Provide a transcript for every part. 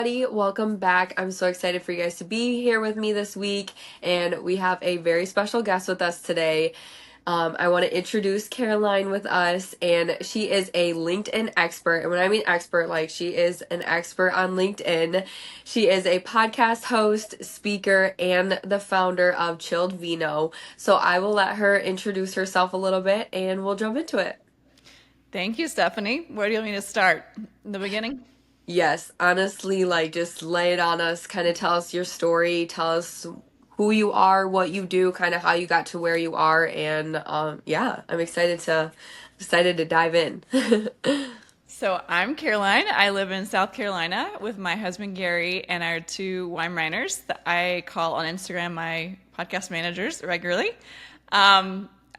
Everybody, welcome back. I'm so excited for you guys to be here with me this week, and we have a very special guest with us today. I want to introduce Caroline with us, and she is a LinkedIn expert. And when I mean expert, like she is an expert on LinkedIn. She is a podcast host, speaker, and the founder of Chilled Vino. So I will let her introduce herself a little bit, and we'll jump into it. Thank you, Stephanie. Where do you want me to start? In the beginning? Yes, honestly, like just lay it on us, kind of tell us your story, tell us who you are, what you do, kind of how you got to where you are, and yeah, I'm excited to dive in. So I'm Caroline. I live in South Carolina with my husband Gary and our two wineminers that I call on Instagram my podcast managers regularly.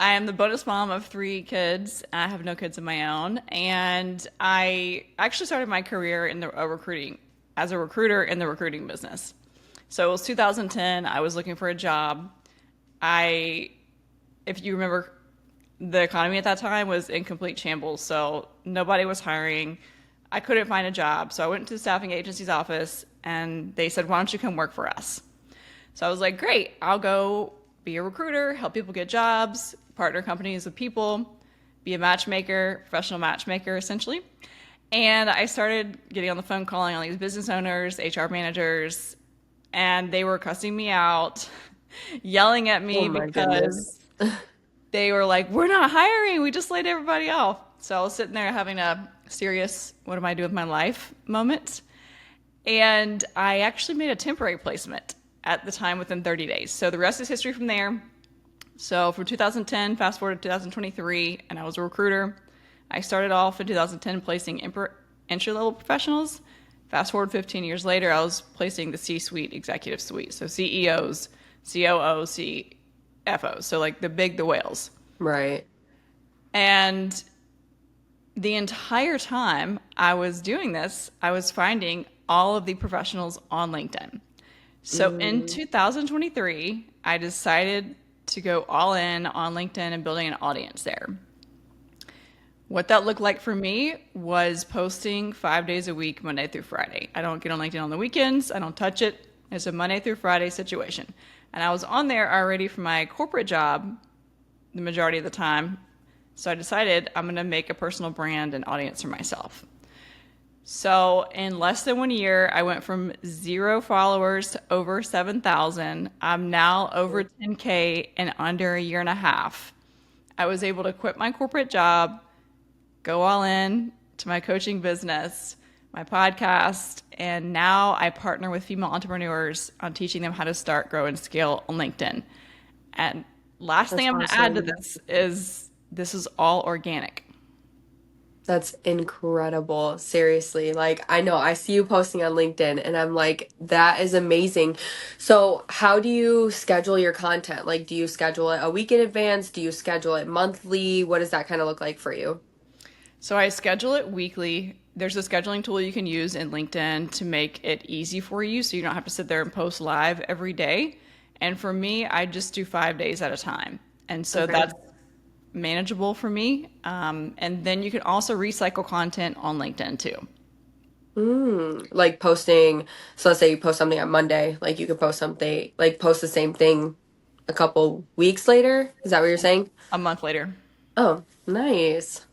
I am the bonus mom of three kids. I have no kids of my own, and I actually started my career in the recruiting as a recruiter in the recruiting business. So it was 2010. I was looking for a job. I, if you remember, the economy at that time was in complete shambles. So nobody was hiring. I couldn't find a job. So I went to the staffing agency's office and they said, "Why don't you come work for us?" So I was like, "Great, I'll go be a recruiter, help people get jobs, partner companies with people, be a matchmaker, professional matchmaker, essentially." And I started getting on the phone calling all these business owners, HR managers, and they were cussing me out, yelling at Oh me my goodness. because they were like, "We're not hiring. We just laid everybody off." So I was sitting there having a serious, what am I doing with my life moment. And I actually made a temporary placement at the time within 30 days. So the rest is history from there. So from 2010, fast forward to 2023, and I was a recruiter. I started off in 2010 placing entry level professionals. Fast forward 15 years later, I was placing the C suite, executive suite. So CEOs, COOs, CFOs. So like the whales. Right. And the entire time I was doing this, I was finding all of the professionals on LinkedIn. So in Mm, 2023, I decided to go all in on LinkedIn and building an audience there. What that looked like for me was posting 5 days a week, Monday through Friday. I don't get on LinkedIn on the weekends. I don't touch it. It's a Monday through Friday situation. And I was on there already for my corporate job the majority of the time. So I decided I'm going to make a personal brand and audience for myself. So in less than 1 year, I went from 0 followers to over 7,000. I'm now over 10K in under a year and a half. I was able to quit my corporate job, go all in to my coaching business, my podcast, and now I partner with female entrepreneurs on teaching them how to start, grow, and scale on LinkedIn. And last thing that's I'm going to add to awesome. this is all organic. That's incredible. Seriously. Like, I know I see you posting on LinkedIn and I'm like, that is amazing. So, how do you schedule your content? Like, do you schedule it a week in advance? Do you schedule it monthly? What does that kind of look like for you? So I schedule it weekly. There's a scheduling tool you can use in LinkedIn to make it easy for you so you don't have to sit there and post live every day. And for me, I just do 5 days at a time. And so Okay. that's manageable for me. And then you can also recycle content on LinkedIn too. Like posting, so let's say you post something on Monday, like you could post something, like post the same thing a couple weeks later. Is that what you're saying? A month later. Oh, nice.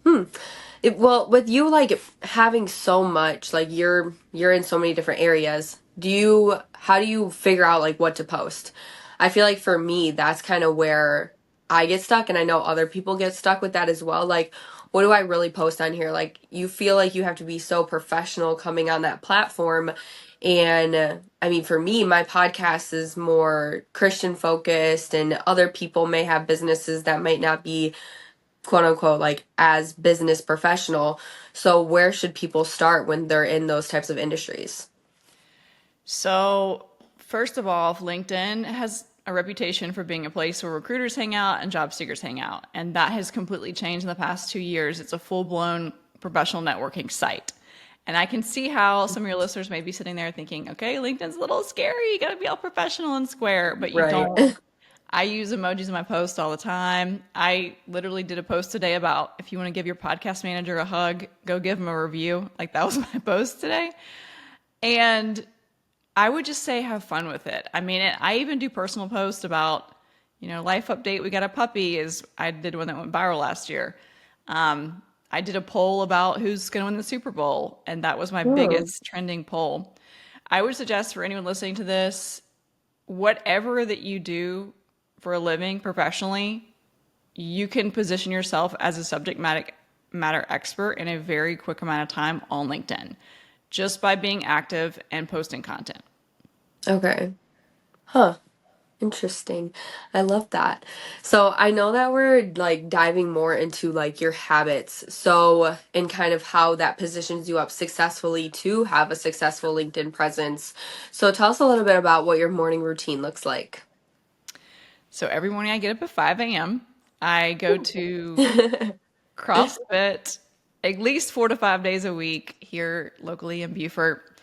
Well, with you like having so much, like you're in so many different areas. How do you figure out like what to post? I feel like for me, that's kind of where I get stuck, and I know other people get stuck with that as well. Like, what do I really post on here? Like, you feel like you have to be so professional coming on that platform. And I mean, for me, my podcast is more Christian focused, and other people may have businesses that might not be quote unquote like as business professional. So where should people start when they're in those types of industries? So, first of all, LinkedIn has a reputation for being a place where recruiters hang out and job seekers hang out. And that has completely changed in the past 2 years. It's a full blown professional networking site. And I can see how some of your listeners may be sitting there thinking, okay, LinkedIn's a little scary. You got to be all professional and square, but you Right. don't. I use emojis in my posts all the time. I literally did a post today about if you want to give your podcast manager a hug, go give him a review. Like that was my post today. And I would just say have fun with it. I mean, I even do personal posts about, life update. We got a puppy. Is I did one that went viral last year. I did a poll about who's going to win the Super Bowl, and that was my Hmm. biggest trending poll. I would suggest for anyone listening to this, whatever that you do for a living professionally, you can position yourself as a subject matter expert in a very quick amount of time on LinkedIn just by being active and posting content. Okay. Huh. Interesting. I love that. So I know that we're like diving more into like your habits. So, and kind of how that positions you up successfully to have a successful LinkedIn presence. So tell us a little bit about what your morning routine looks like. So every morning I get up at 5 a.m. I go to CrossFit at least 4 to 5 days a week here locally in Beaufort.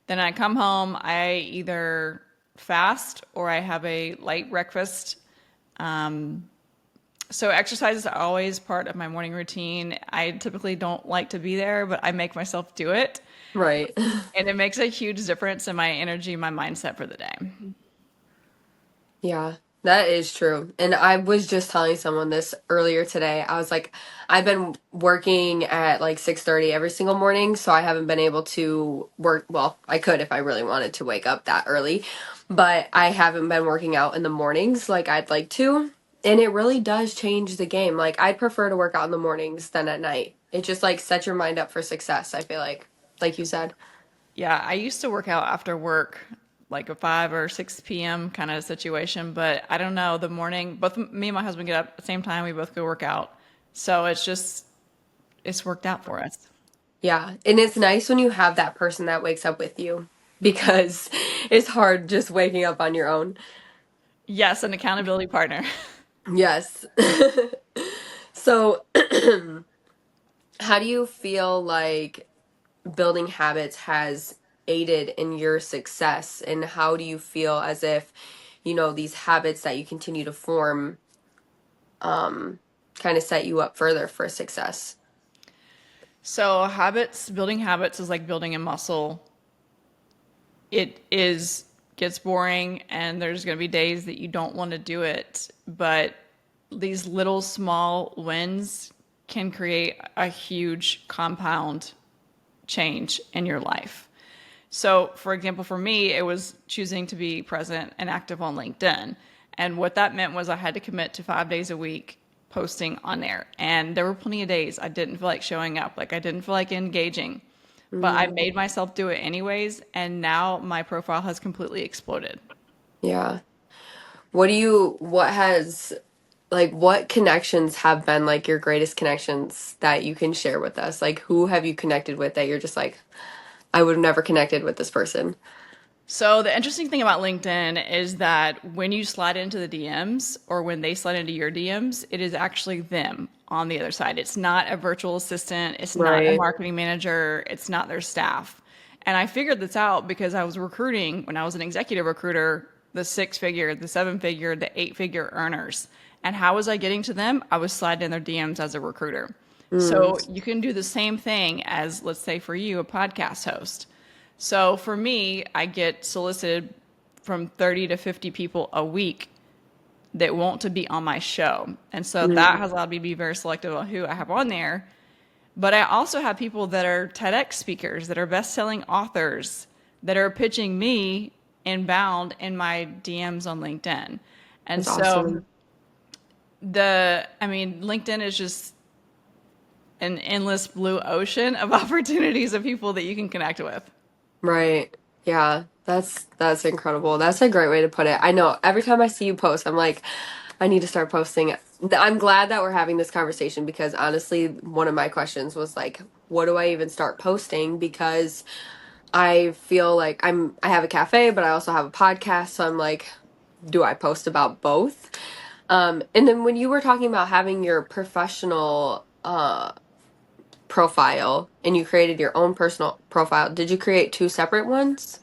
Then I come home, I either fast or I have a light breakfast. So exercise is always part of my morning routine. I typically don't like to be there, but I make myself do it. Right. And it makes a huge difference in my energy, my mindset for the day. Yeah, that is true. And I was just telling someone this earlier today. I was like, I've been working at like 6:30 every single morning, so I haven't been able to work. Well, I could if I really wanted to wake up that early, but I haven't been working out in the mornings like I'd like to. And it really does change the game. Like I'd prefer to work out in the mornings than at night. It just like sets your mind up for success, I feel like you said. Yeah, I used to work out after work, like a 5 or 6 p.m. kind of situation, but I don't know, the morning, both me and my husband get up at the same time, we both go work out. So it's worked out for us. Yeah, and it's nice when you have that person that wakes up with you because it's hard just waking up on your own. Yes, an accountability partner. Yes. So, how do you feel like building habits has aided in your success? And how do you feel as if, these habits that you continue to form, um, kind of set you up further for success? So building habits is like building a muscle. It is gets boring and there's going to be days that you don't want to do it, but these little small wins can create a huge compound change in your life. So, for example, for me, it was choosing to be present and active on LinkedIn. And what that meant was I had to commit to 5 days a week posting on there. And there were plenty of days I didn't feel like showing up, like I didn't feel like engaging. But I Hmm. made myself do it anyways. And now my profile has completely exploded. Yeah. What has like what connections have been like your greatest connections that you can share with us? Like who have you connected with that you're just like, I would have never connected with this person? So the interesting thing about LinkedIn is that when you slide into the DMs or when they slide into your DMs, it is actually them on the other side. It's not a virtual assistant, it's not a Right. marketing manager, it's not their staff. And I figured this out because I was recruiting when I was an executive recruiter, the 6 figure, the 7 figure, the 8 figure earners. And how was I getting to them? I was sliding in their DMs as a recruiter. Mm, So you can do the same thing as, let's say, for you, a podcast host. So for me, I get solicited from 30 to 50 people a week that want to be on my show. And so that mm, has allowed me to be very selective on who I have on there. But I also have people that are TEDx speakers, that are best-selling authors, that are pitching me inbound in my DMs on LinkedIn. And that's so awesome. LinkedIn is just an endless blue ocean of opportunities of people that you can connect with. Right. Yeah. That's incredible. That's a great way to put it. I know every time I see you post, I'm like, I need to start posting. I'm glad that we're having this conversation because honestly, one of my questions was like, what do I even start posting? Because I feel like I have a cafe, but I also have a podcast, so I'm like, do I post about both? And then when you were talking about having your professional profile and you created your own personal profile, did you create two separate ones?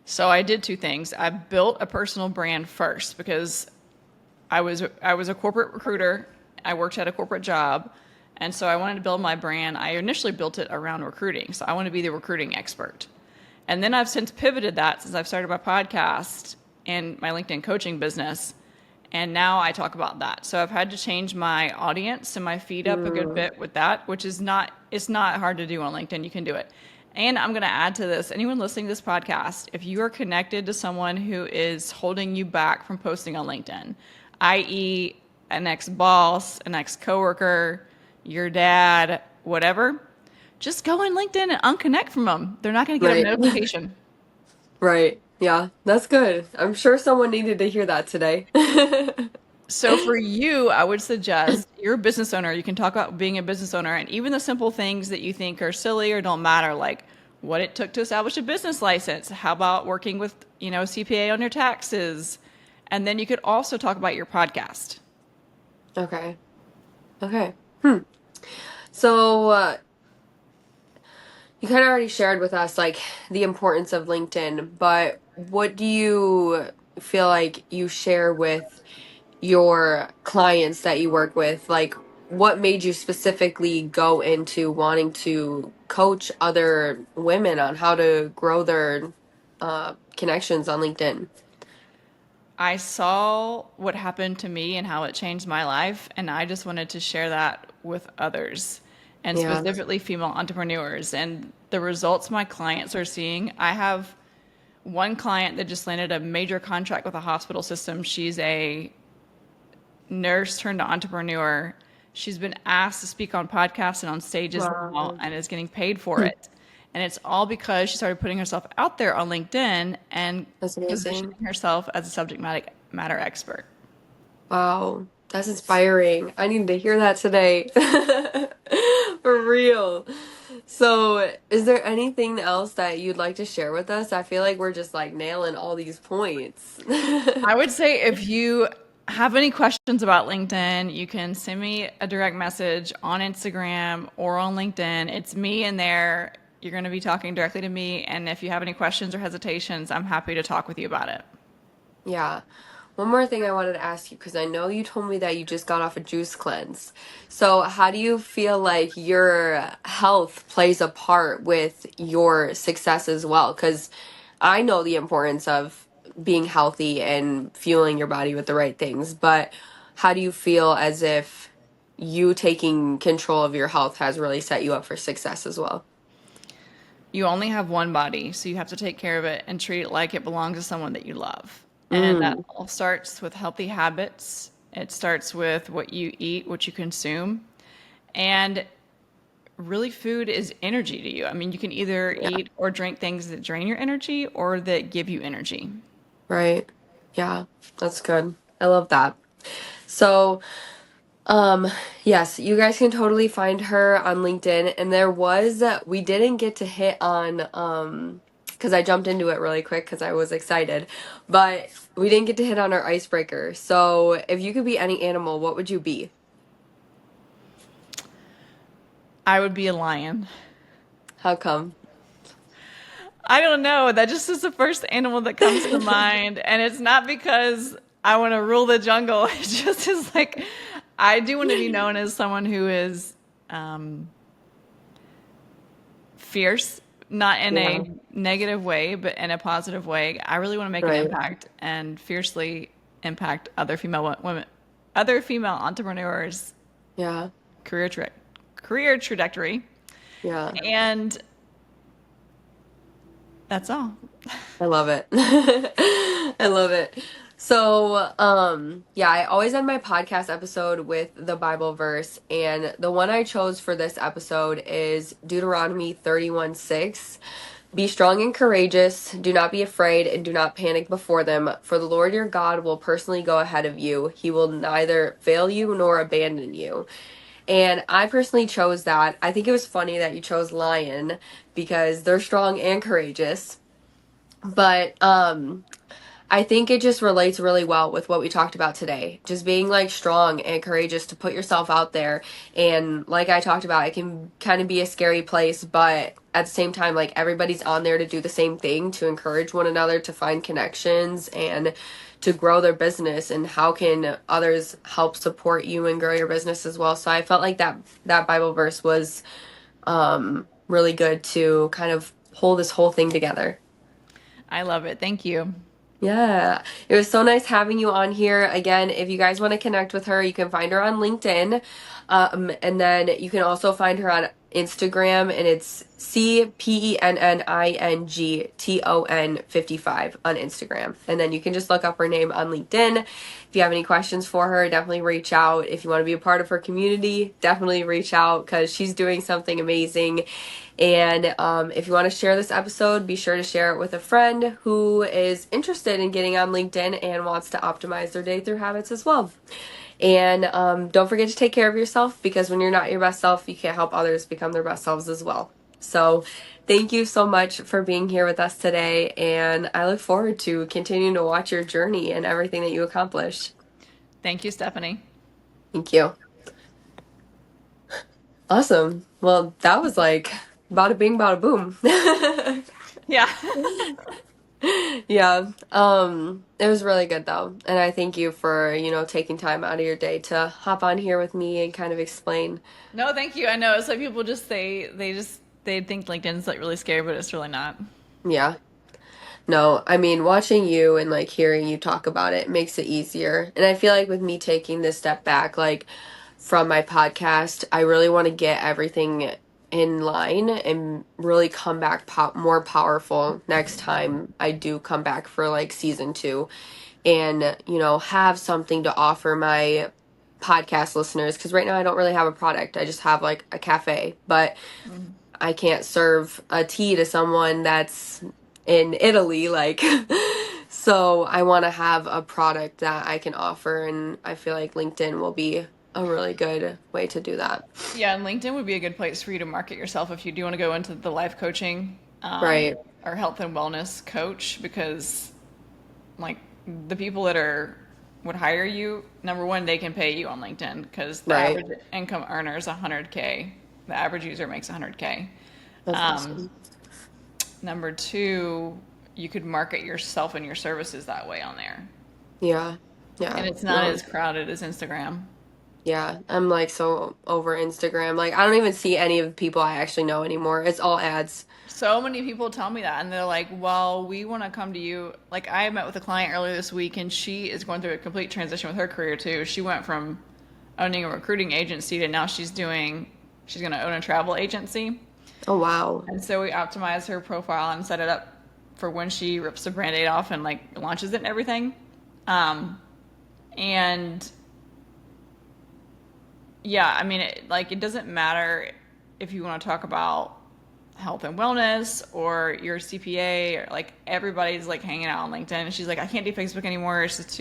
So I did two things. I built a personal brand first because I was a corporate recruiter. I worked at a corporate job, and so I wanted to build my brand. I initially built it around recruiting. So I want to be the recruiting expert. And then I've since pivoted that since I've started my podcast and my LinkedIn coaching business. And now I talk about that. So I've had to change my audience and my feed up a good Mm, bit with that, which is not, it's not hard to do on LinkedIn. You can do it. And I'm going to add to this, anyone listening to this podcast, if you are connected to someone who is holding you back from posting on LinkedIn, i.e. an ex-boss, an ex-coworker, your dad, whatever, just go on LinkedIn and unconnect from them. They're not going to get a right. notification. Right. Yeah, that's good. I'm sure someone needed to hear that today. So for you, I would suggest you're a business owner. You can talk about being a business owner and even the simple things that you think are silly or don't matter, like what it took to establish a business license. How about working with, CPA on your taxes? And then you could also talk about your podcast. Okay. Okay. Hmm. So, you kind of already shared with us like the importance of LinkedIn, but what do you feel like you share with your clients that you work with? Like, what made you specifically go into wanting to coach other women on how to grow their connections on LinkedIn? I saw what happened to me and how it changed my life, and I just wanted to share that with others, and Yeah. specifically female entrepreneurs. And the results my clients are seeing, I have one client that just landed a major contract with a hospital system. She's a nurse turned entrepreneur. She's been asked to speak on podcasts and on stages now Wow. and is getting paid for it. And it's all because she started putting herself out there on LinkedIn and That's amazing. positioning herself as a subject matter expert. Wow, that's inspiring. I needed to hear that today. For real. So, is there anything else that you'd like to share with us? I feel like we're just like nailing all these points. I would say if you have any questions about LinkedIn, you can send me a direct message on Instagram or on LinkedIn. It's me in there. You're going to be talking directly to me. And if you have any questions or hesitations, I'm happy to talk with you about it. Yeah. One more thing I wanted to ask you, because I know you told me that you just got off a juice cleanse. So, how do you feel like your health plays a part with your success as well? Because I know the importance of being healthy and fueling your body with the right things, but how do you feel as if you taking control of your health has really set you up for success as well? You only have one body, so you have to take care of it and treat it like it belongs to someone that you love. And that Mm, all starts with healthy habits. It starts with what you eat, what you consume. And really, food is energy to you. I mean, you can either yeah, eat or drink things that drain your energy or that give you energy. right. Yeah, that's good. I love that. So, Um, yes, you guys can totally find her on LinkedIn. And there was, we didn't get to hit on, because I jumped into it really quick because I was excited, but we didn't get to hit on our icebreaker. So if you could be any animal, what would you be? I would be a lion. How come? I don't know. That just is the first animal that comes to mind. And it's not because I want to rule the jungle. It just is like, I do want to be known as someone who is um, fierce, not in Yeah, a negative way, but in a positive way. I really want to make an right. impact and fiercely impact other female women, other female entrepreneurs' Yeah, career tra- career trajectory. yeah. And that's all. I love it. I love it. So, yeah, I always end my podcast episode with the Bible verse, and the one I chose for this episode is Deuteronomy 31:6. Be strong and courageous. Do not be afraid and do not panic before them, for the Lord your God will personally go ahead of you. He will neither fail you nor abandon you. And I personally chose that. I think it was funny that you chose lion because they're strong and courageous. But I think it just relates really well with what we talked about today. Just being like strong and courageous to put yourself out there. And like I talked about, it can kind of be a scary place, but at the same time, like everybody's on there to do the same thing, to encourage one another, to find connections and to grow their business. And how can others help support you and grow your business as well? So I felt like that Bible verse was really good to kind of pull this whole thing together. I love it. Thank you. Yeah, it was so nice having you on here. Again, if you guys want to connect with her, you can find her on LinkedIn. And then you can also find her on Instagram, and it's CPENNINGTON55 on Instagram. And then you can just look up her name on LinkedIn. If you have any questions for her, definitely reach out. If you want to be a part of her community, definitely reach out because she's doing something amazing. And if you want to share this episode, be sure to share it with a friend who is interested in getting on LinkedIn and wants to optimize their day through habits as well. And don't forget to take care of yourself because when you're not your best self, you can't help others become their best selves as well. So, thank you so much for being here with us today. And I look forward to continuing to watch your journey and everything that you accomplish. Thank you, Stephanie. Thank you. Awesome. Well, that was like bada bing, bada boom. Yeah. Yeah. It was really good though. And I thank you for, taking time out of your day to hop on here with me and kind of explain. No, thank you. I know some people just say they think LinkedIn's like really scary, but it's really not. Yeah. No, I mean, watching you and like hearing you talk about it makes it easier. And I feel like with me taking this step back, like from my podcast, I really want to get everything in line and really come back more powerful next time I do come back for like season 2, and have something to offer my podcast listeners, because right now I don't really have a product. I just have like a cafe, but Mhm. I can't serve a tea to someone that's in Italy, like so I want to have a product that I can offer, and I feel like LinkedIn will be a really good way to do that. Yeah, and LinkedIn would be a good place for you to market yourself if you do want to go into the life coaching Right, or health and wellness coach, because like the people that are would hire you, number one, they can pay you on LinkedIn because the right. average income earner is 100K. The average user makes 100K. That's Um, awesome. Number two, you could market yourself and your services that way on there. Yeah, And yeah. it's not No, as crowded as Instagram. yeah. I'm like so over Instagram. Like I don't even see any of the people I actually know anymore. It's all ads. So many people tell me that, and they're like, well, we want to come to you. Like, I met with a client earlier this week, and she is going through a complete transition with her career, too. She went from owning a recruiting agency to now she's going to own a travel agency. Oh wow. And so we optimized her profile and set it up for when she rips the brand aid off and like launches it and everything. Um, and yeah, I mean, it doesn't matter if you want to talk about health and wellness or your CPA or like everybody's like hanging out on LinkedIn. And she's like, I can't do Facebook anymore. It's just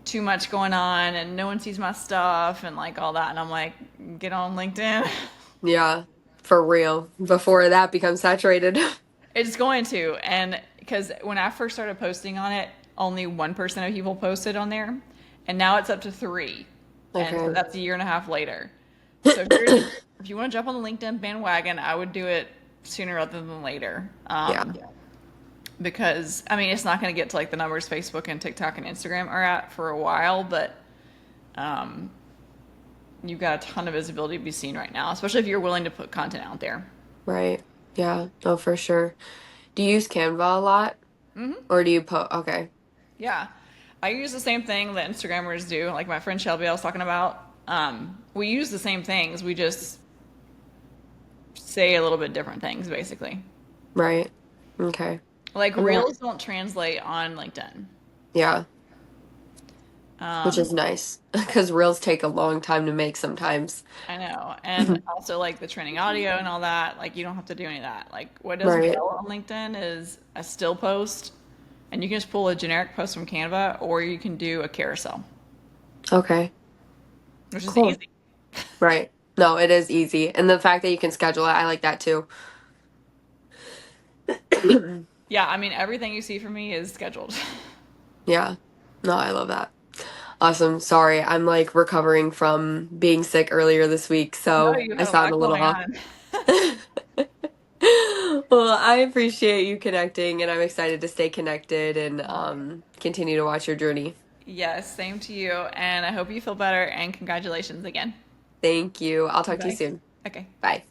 too much going on and no one sees my stuff and like all that. And I'm like, get on LinkedIn. Yeah, for real. Before that becomes saturated. It's going to. And because when I first started posting on it, only 1% of people posted on there. And now it's up to 3. And so Okay. that's a year and a half later. So if you want to jump on the LinkedIn bandwagon, I would do it sooner rather than later. Yeah, Because, I mean, it's not going to get to like the numbers Facebook and TikTok and Instagram are at for a while, but um, you've got a ton of visibility to be seen right now, especially if you're willing to put content out there. right. Yeah, no, for sure. Do you use Canva a lot? Or do you okay. Yeah. I use the same thing that Instagrammers do, like my friend Shelby I was talking about. We use the same things. We just say a little bit different things, basically. Right. Okay. Like I'm gonna, reels don't translate on LinkedIn. yeah, which Um, is nice because reels take a long time to make sometimes. I know. And also like the training audio and all that, like you don't have to do any of that. Like what does Right. well on LinkedIn is a still post and you can just pull a generic post from Canva or you can do a carousel, Okay. which is Cool. easy. Right. No, it is easy. And the fact that you can schedule it, I like that too. Yeah, I mean everything you see from me is scheduled. Yeah. No, I love that. Awesome. Sorry, I'm like recovering from being sick earlier this week, No, so you I had a sound a lot little going off. on. Well, I appreciate you connecting, and I'm excited to stay connected and continue to watch your journey. Yes, same to you. And I hope you feel better and congratulations again. Thank you. I'll talk to you Bye. soon. Okay. Bye.